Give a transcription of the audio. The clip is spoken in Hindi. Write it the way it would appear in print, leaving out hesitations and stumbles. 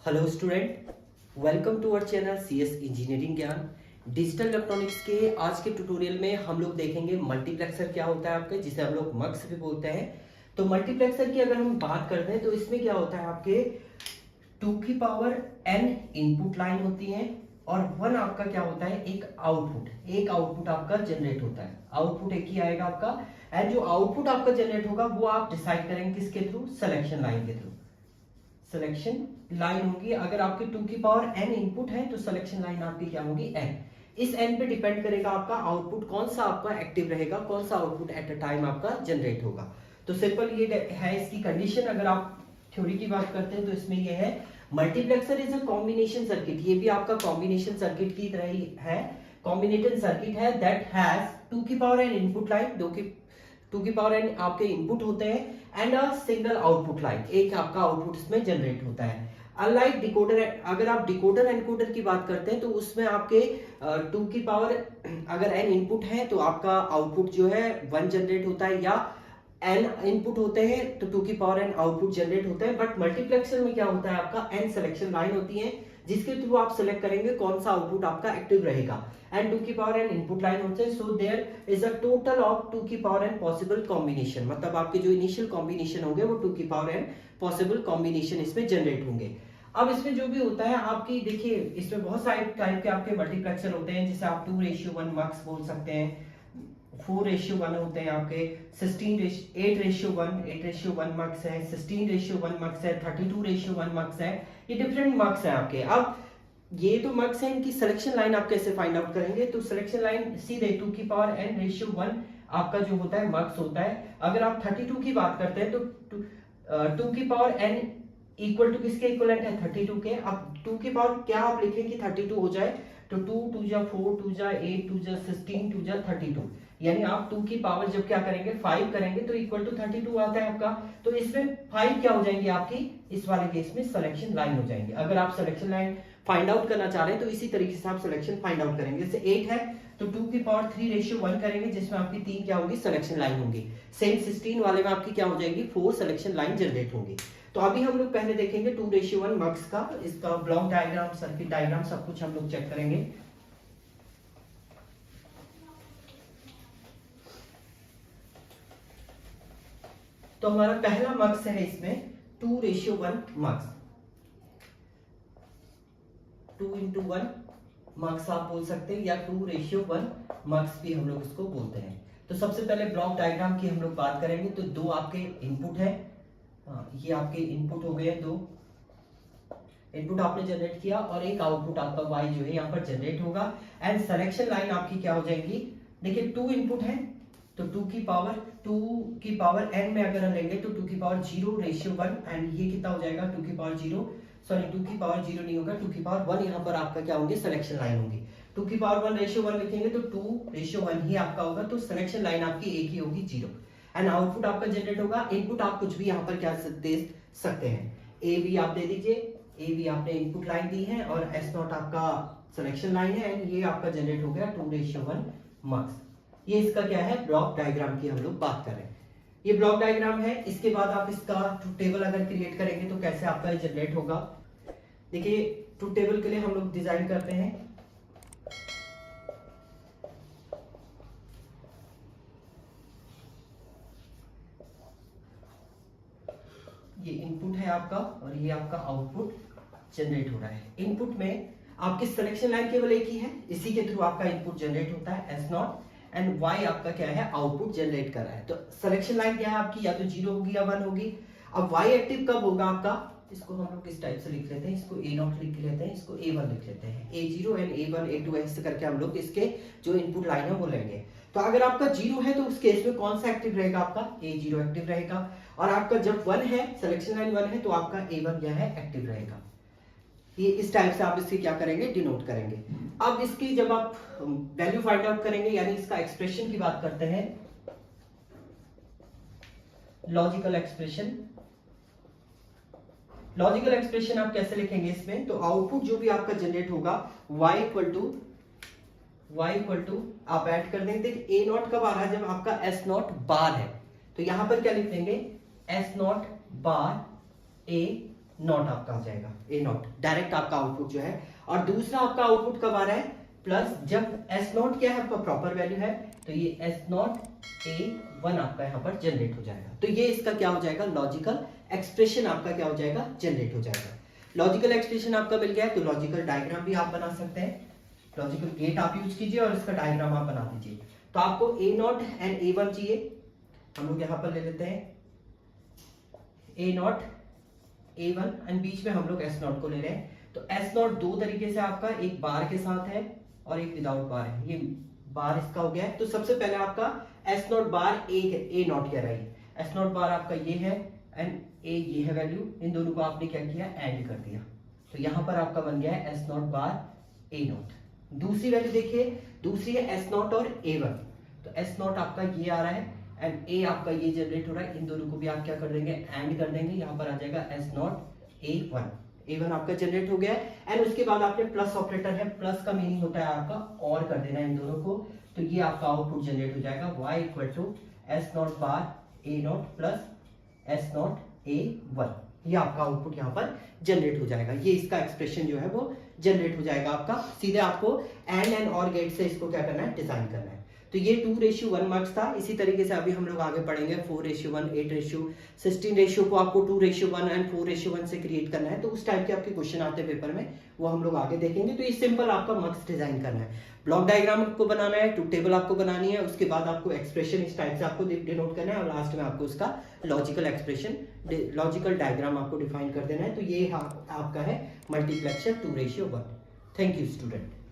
Hello student, welcome to our channel CS engineering Gyan. Digital electronics के आज के ट्यूटोरियल में हम लोग देखेंगे मल्टीप्लेक्सर क्या होता है आपके, जिसे हम लोग मक्स भी बोलते हैं। तो मल्टीप्लेक्सर की अगर हम बात करते हैं तो इसमें क्या होता है, आपके 2 की पावर n इनपुट लाइन होती है और 1 आपका क्या होता है, एक आउटपुट आपका जनरेट होता है। आउटपुट एक ही आएगा आपका, एंड जो आउटपुट आपका जनरेट होगा वो आप डिसाइड करेंगे किसके थ्रू, सिलेक्शन लाइन के थ्रू। सिलेक्शन लाइन होगी, अगर आपके 2 की पावर n इनपुट है तो सिलेक्शन लाइन आपकी क्या होगी, n। इस n पे डिपेंड करेगा आपका आउटपुट कौन सा आपका एक्टिव रहेगा, कौन सा आउटपुट एट अ टाइम आपका जनरेट होगा। तो सिंपल ये है इसकी कंडीशन। अगर आप थ्योरी की बात करते हैं तो इसमें ये है, multiplexer is a combination circuit. ये भी आपका कॉम्बिनेशन सर्किट की तरह ही है, कॉम्बिनेटेड सर्किट है दैट हैज 2 की पावर n इनपुट लाइन, 2 की पावर n आपके इनपुट होते हैं and a single output line, एक आपका आउटपुट इसमें जनरेट होता है। अनलाइक डिकोडर, अगर आप डिकोडर एनकोडर की बात करते हैं तो उसमें आपके 2 की पावर अगर n इनपुट है तो आपका आउटपुट जो है 1 जनरेट होता है, या n इनपुट होते हैं तो 2 की पावर n आउटपुट जनरेट होता है। बट मल्टीप्लेक्सर में क्या होता है, आपका n सिलेक्शन लाइन होती है जिसके थ्रू आप सिलेक्ट करेंगे कौन सा आउटपुट आपका एक्टिव रहेगा, एंड 2 की पावर n इनपुट लाइन होते हैं। So there is a total of 2 की पावर n पॉसिबल कॉम्बिनेशन, मतलब आपके जो इनिशियल कॉम्बिनेशन होंगे वो 2 की पावर n पॉसिबल कॉम्बिनेशन इसमें जनरेट होंगे। अब इसमें जो भी होता है आपकी, देखिए इसमें बहुत सारे टाइप के आपके मल्टीप्लेक्सर होते हैं, जैसे आप 2:1 मक्स बोल सकते हैं, 4:1 होते हैं आपके, 8:1 मक्स है, 16:1 मक्स है, 32:1 मक्स है। ये डिफरेंट मक्स है आपके। अब ये तो मक्स है, इनकी सिलेक्शन लाइन आप कैसे फाइंड आउट करेंगे, तो सिलेक्शन लाइन सीधे 2 की पावर n/1 आपका जो होता है मक्स होता है। अगर आप 32 की बात करते हैं तो 2 की पावर n इक्वल टू किसके इक्वलेंट है, 32 के। अब 2 की पावर क्या आप लिखें कि 32 हो जाए, तो 2 2 जा 4 2 जा 8 2 जा 16 2 जा 32, यानी आप 2 की पावर जब क्या करेंगे 5 करेंगे तो इक्वल टू 32 आता है आपका। तो इसमें 5 क्या हो जाएंगे आपकी, इस वाले केस में सिलेक्शन लाइन हो जाएंगे। अगर आप सिलेक्शन लाइन फाइंड आउट करना चाह रहे हैं तो इसी तरीके से आप सिलेक्शन फाइंड आउट करेंगे। जैसे 8 है तो 2 की पावर 3:1 करेंगे, जिसमें आपकी 3 क्या होगी, सिलेक्शन लाइन होंगी। सेम 16 वाले में आपकी क्या हो जाएगी, 4 सिलेक्शन लाइन जनरेट होंगी। तो अभी हम लोग पहले देखेंगे 2:1 मक्स का, इसका ब्लॉक डायग्राम, सर्किट डायग्राम सब कुछ हम लोग चेक करेंगे। तो हमारा पहला मक्स है इसमें 2:1 मक्स, 2:1 मक्स आप बोल सकते हैं, या 2:1 मक्स भी हम लोग इसको बोलते हैं। तो सबसे पहले ब्लॉक डायग्राम की हम लोग बात करेंगे। तो 2 आपके इनपुट है, ये आपके इनपुट हो गए, 2 इनपुट आपने जनरेट किया और एक आउटपुट आपका y जो है यहाँ पर जनरेट होगा। एंड सिलेक्शन लाइन आपकी क्या हो जाएगी, देखिए 2 इनपुट है तो 2 की पावर n में अगर हम लेंगे तो 2 की पावर 0:1, एंड ये कितना हो जाएगा, 2 की पावर 0, सॉरी 2 की पावर 0 नहीं होगा, 2 की पावर 1 यहाँ पर आपका क्या होंगे, सिलेक्शन लाइन होगी। 2 की पावर 1:1 लिखेंगे तो 2:1 ही आपका होगा, तो सिलेक्शन लाइन आपकी एक ही होगी, 0। एंड आउटपुट आपका जनरेट होगा। इनपुट आप कुछ भी यहाँ पर क्या दे सकते हैं, ए बी आप दे दीजिए, ए बी आपने इनपुट लाइन दी है और S0 आपका सिलेक्शन लाइन है, एंड ये आपका जनरेट हो गया 2:1 मक्स। ये इसका क्या है, ब्लॉक डायग्राम की हम लोग बात कर रहे हैं। ये ब्लॉक डायग्राम है। इसके बाद आप इसका ट्रुथ टेबल अगर क्रिएट करेंगे तो कैसे आपका ये जनरेट होगा। देखिए ट्रुथ टेबल के लिए हम लोग डिजाइन करते हैं, ये इनपुट है आपका और ये आपका आउटपुट जनरेट हो रहा है। इनपुट में आपकी सिलेक्शन लाइन केवल एक ही है, इसी के थ्रू आपका इनपुट जनरेट होता है S0, एंड Y आपका क्या है, आउटपुट जनरेट कर रहा है। तो सिलेक्शन लाइन क्या है आपकी, या तो 0 होगी या 1 होगी। अब Y एक्टिव कब होगा आपका, इसको हम लोग इस टाइप से लिख लेते हैं, इसको A0 लिख लेते हैं, इसको A1 लिख लेते हैं, A0 एंड A1 A2 ऐसे करके हम लोग इसके जो इनपुट लाइन है वो लेंगे। तो अगर आपका 0 है तो उस केस में कौन सा एक्टिव रहेगा, आपका A0 एक्टिव रहेगा, और आपका जब 1 है, सिलेक्शन लाइन 1 है, तो आपका A1 क्या है, एक्टिव रहेगा। ये इस टाइप से आप इसकी क्या करेंगे, डिनोट करेंगे। अब इसकी जब आप वैल्यू फाइंड आउट करेंगे, यानी इसका एक्सप्रेशन की बात करते हैं, लॉजिकल एक्सप्रेशन। लॉजिकल एक्सप्रेशन आप कैसे लिखेंगे इसमें, तो आउटपुट जो भी आपका जनरेट होगा y इक्वल टू आप ऐड कर देंगे। देखिए A0 कब आ रहा है, जब आपका S0 बार है, तो यहां पर क्या लिख देंगे, S0 बार A नॉट आपका आ जाएगा, ए नॉट डायरेक्ट आपका आउटपुट जो है। और दूसरा आपका आउटपुट कब आ रहा है, प्लस जब एस नॉट क्या है आपका प्रॉपर वैल्यू है, तो ये एस नॉट ए वन आपका यहाँ पर जनरेट हो जाएगा। तो ये इसका क्या हो जाएगा, लॉजिकल एक्सप्रेशन आपका क्या हो जाएगा, जनरेट हो जाएगा। लॉजिकल एक्सप्रेशन आपका मिल गया है, तो लॉजिकल डायग्राम भी आप बना सकते हैं। लॉजिकल गेट आप यूज कीजिए और इसका डायग्राम आप बना दीजिए। तो आपको ए नॉट एंड ए वन चाहिए, हम लोग यहाँ पर ले लेते हैं ए नॉट ए वन एंड बीच में हम लोग एस नॉट को ले रहे हैं। तो एस नॉट दो तरीके से आपका, एक बार के साथ है और एक विदाउट बार है। ये बार इसका हो गया है। तो सबसे पहले आपका S not bar A not कह रहा है, एस नॉट बार आपका ये है एंड ए ये है वैल्यू, इन दोनों को आपने क्या किया, ऐड कर दिया। तो यहां पर आपका बन गया है S not bar A not. दूसरी वैल्यू देखिए, दूसरी है एस नॉट और ए वन। तो एस नॉट आपका ये आ रहा है एंड ए आपका ये जनरेट हो रहा है, इन दोनों को भी आप क्या कर देंगे, एंड कर देंगे। यहाँ पर आ जाएगा S not A one, A one आपका जनरेट हो गया है। एंड उसके बाद आपने प्लस ऑपरेटर है, प्लस का मीनिंग होता है आपका और कर देना है इन दोनों को। तो ये आपका आउटपुट जनरेट हो जाएगा y equal to S not bar A not plus S not A one. ये आपका आउटपुट यहाँ पर जनरेट हो जाएगा। ये इसका एक्सप्रेशन जो है वो जनरेट हो जाएगा आपका। सीधे आपको एंड और गेट से इसको क्या करना है, डिजाइन करना है। तो ये 2:1 मार्क्स था। इसी तरीके से अभी हम लोग आगे पढ़ेंगे 4:1, 8:16 रेशियो को आपको 2:1 एंड 4:1 से क्रिएट करना है। तो उस टाइप के आपके क्वेश्चन आते हैं पेपर में, वो हम लोग आगे देखेंगे। तो ये सिंपल आपका मक्स डिजाइन करना है। ब्लॉक डायग्राम आपको बनाना है, ट्रूथ टेबल आपको बनानी है, उसके बाद आपको एक्सप्रेशन इस टाइप से आपको डिनोट करना है और लास्ट में आपको उसका लॉजिकल एक्सप्रेशन, लॉजिकल डायग्राम आपको डिफाइन कर देना है। तो ये आपका है मल्टीप्लेक्सर 2:1। Thank you student.